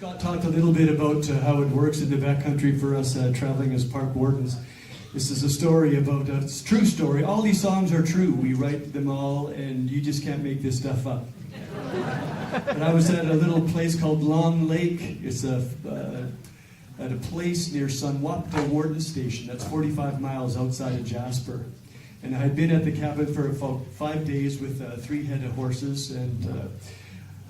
Scott talked a little bit about how it works in the backcountry for us traveling as park wardens. This is a story about, it's a true story. All these songs are true. We write them all, and you just can't make this stuff up. And I was at a little place called Long Lake. It's at a place near Sunwapta Warden Station. That's 45 miles outside of Jasper. And I had been at the cabin for about 5 days with 3 head of horses, and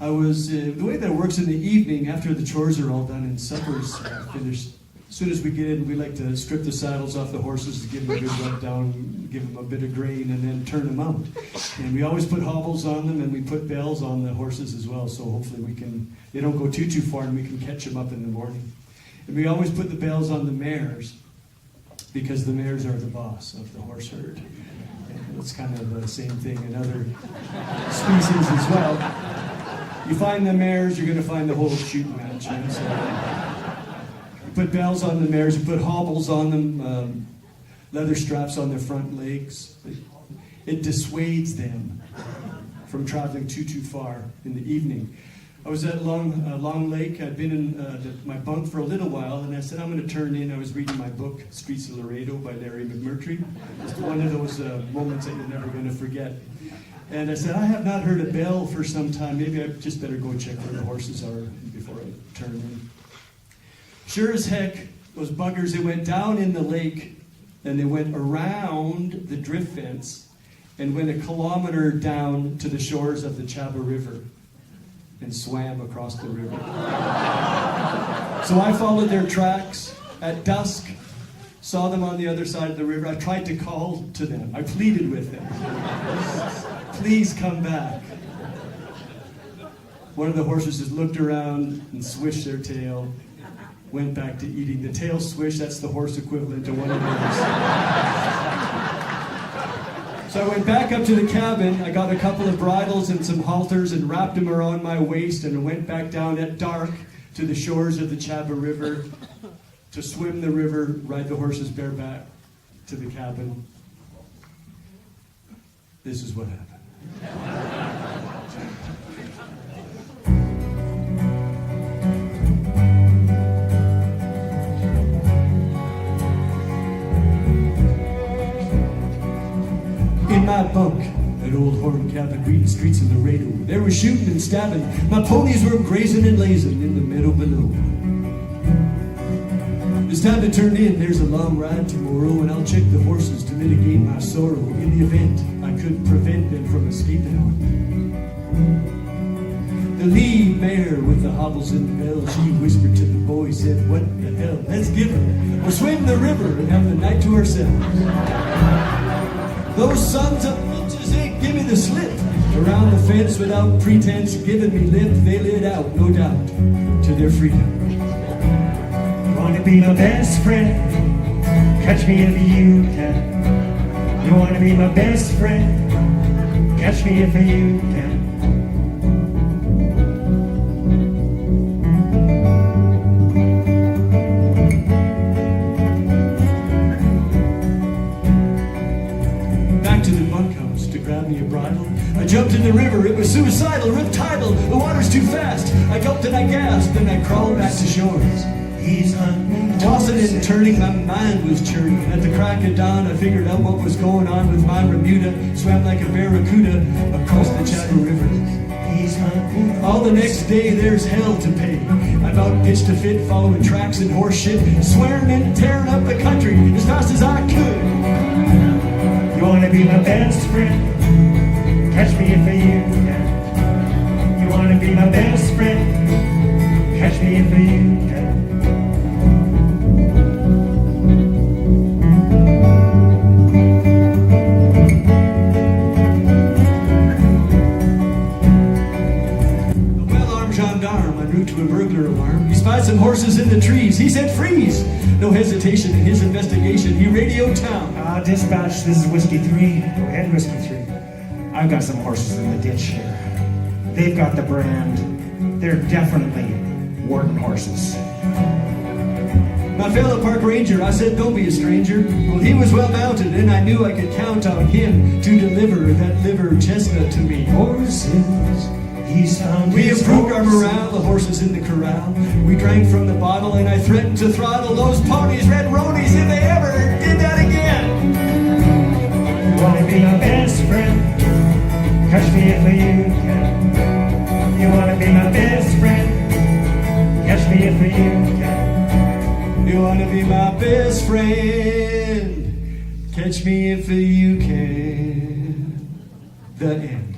I was, the way that it works in the evening, after the chores are all done and supper's finished, as soon as we get in, we like to strip the saddles off the horses to give them a good rub down, give them a bit of grain, and then turn them out. And we always put hobbles on them, and we put bells on the horses as well, so hopefully we can, they don't go too far, and we can catch them up in the morning. And we always put the bells on the mares, because the mares are the boss of the horse herd. And it's kind of the same thing in other species as well. You find the mares, you're going to find the whole shooting match. You know? So, you put bells on the mares, you put hobbles on them, leather straps on their front legs. It dissuades them from traveling too far in the evening. I was at Long Lake. I'd been in my bunk for a little while, and I said, I'm going to turn in. I was reading my book, Streets of Laredo by Larry McMurtry. It's one of those moments that you're never going to forget. And I said, I have not heard a bell for some time. Maybe I just better go check where the horses are before I turn in. Sure as heck, those buggers, they went down in the lake, and they went around the drift fence, and went 1 kilometer down to the shores of the Chaba River, and swam across the river. So I followed their tracks at dusk, saw them on the other side of the river. I tried to call to them. I pleaded with them. Please come back. One of the horses just looked around and swished their tail, went back to eating. The tail swish, that's the horse equivalent to one of those. So I went back up to the cabin. I got a couple of bridles and some halters and wrapped them around my waist, and went back down at dark to the shores of the Chaba River to swim the river, ride the horses bareback to the cabin. This is what happened. In my bunk, that old horn cabin, reading Streets of Laredo, there was shooting and stabbing. My ponies were grazing and lazing in the meadow below. It's time to turn in. There's a long ride tomorrow, and I'll check the horses to mitigate my sorrow in the event I couldn't prevent them from escaping on. The lead mare with the hobbles and the bells, she whispered to the boy, said, what the hell, let's give her. We'll swim the river and have the night to ourselves. Those sons of bitches ain't give me the slip. Around the fence without pretense, giving me lip, they lit out, no doubt, to their freedom. Want to be my best friend? Catch me if you can. You want to be my best friend? Catch me if you can. Back to the bunkhouse to grab me a bridle. I jumped in the river, it was suicidal, riptidal. The water's too fast. I gulped and I gasped, then I crawled back to shores. He's hunting. Tossing and turning, my mind was churning. At the crack of dawn, I figured out what was going on with my Bermuda. Swam like a barracuda across the Chaba River. He's hunting. All the next day, there's hell to pay. I about pitched a fit, following tracks and horse shit, swearing and tearing up the country as fast as I could. You want to be my best friend? Catch me if you can. You want to be my best friend? Catch me if you can. To a burglar alarm. He spied some horses in the trees. He said freeze. No hesitation in his investigation. He radioed town. Dispatch, this is Whiskey 3. Go ahead, Whiskey 3. I've got some horses in the ditch here. They've got the brand. They're definitely Warden horses. My fellow park ranger, I said, don't be a stranger. Well, he was well mounted, and I knew I could count on him to deliver that liver chestnut to me. Horses. he's found We his improved our horse. morale, the horses in the corral. We drank from the bottle and I threatened to throttle those ponies, red ronies, if they ever did that again. You wanna be my best friend? Catch me if you can. You wanna be my best friend? Catch me if you can. You wanna be my best friend? Catch me if you can. The end.